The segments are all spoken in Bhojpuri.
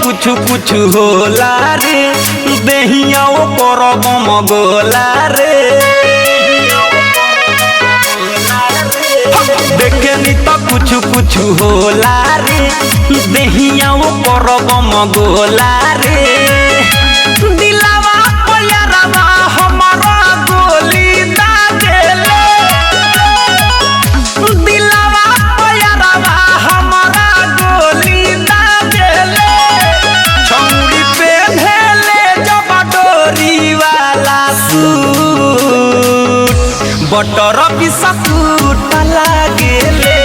कुछ कुछ होला रे देहिया करब मगोला रे देखे तो कुछ कुछ होला रे देहिया करब मगोला रे दिलावा प्यारवा हमारा गोली दागेले दिलावा प्यारवा हमारा गोली दागेले छौरी पे भेले जब डोरी वाला सूट बटर बिस्कुट लागेले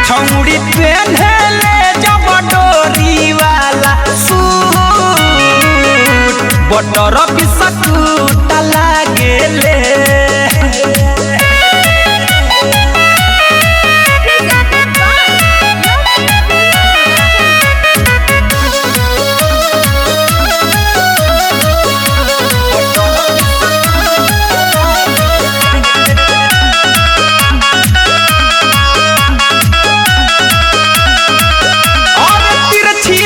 छौरी पे भेले जब डोरी वाला सूट बटर बिस्कुट लागेले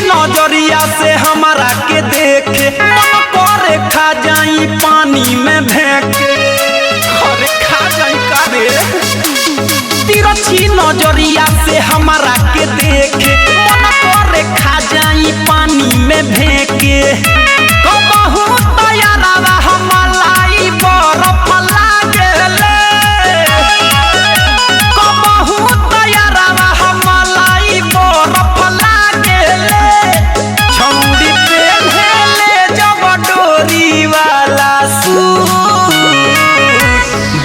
नजरिया से हमारा के देखे मन करे खा जाई पानी में भेंके अरे खा जाई कारे तिरछी नजरिया से हमारा के देखे मन करे खा जाई पानी में भेंके कबहू तैयारवा हमलाई बरफ लागेले कबहू तैयारवा हमलाई बरफ लागेले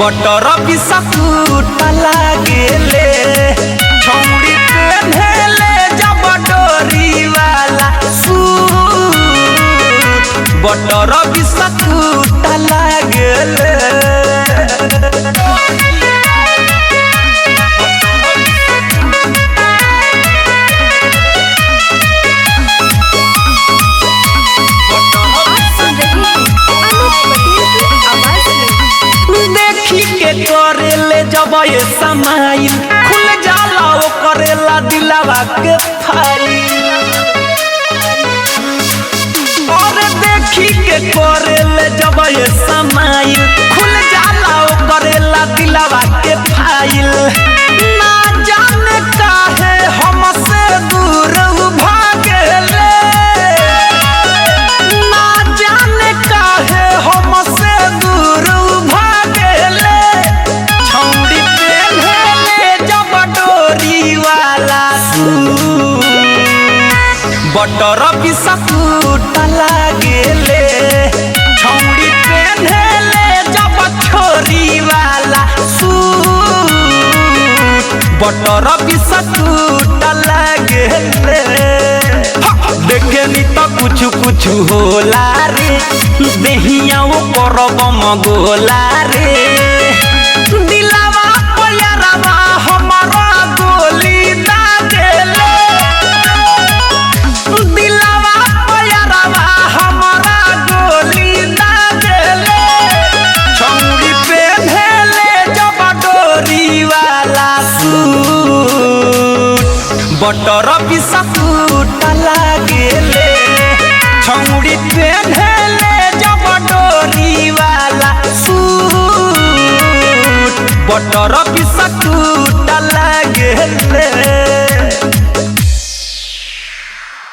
बटर बिस्कुट लागेले छौरी पेन्हेले जब डोरी वाला सूट बटर बिस्कुट लागेले करेले जब ये समाइल खुल जाला ओ करेला दिलावा के फाइल और देखी के करेले जब ये समाइल खुल जाला ओ करेला दिलावा के फाइल ना जाने काहे हमसे दूर भागेले ना जाने काहे हमसे दूर भागेले बटर बिस्कुट लागेले छौरी पेन्हेले जब छोरी वाला सूट बटर बिस्कुट लागेले देखे तो कुछ कुछ होला रे देहिया करब मगोला रे दिलावा प्यारवा हमारा गोली दागेले दिलावा प्यारवा हमारा गोली दागेले छौरी पे भेले जब डोरी वाला सूट बटर बिस्कुट लागेले छौरी पे भेले जब डोरी वाला सूट बटर बिस्कुट लागेले।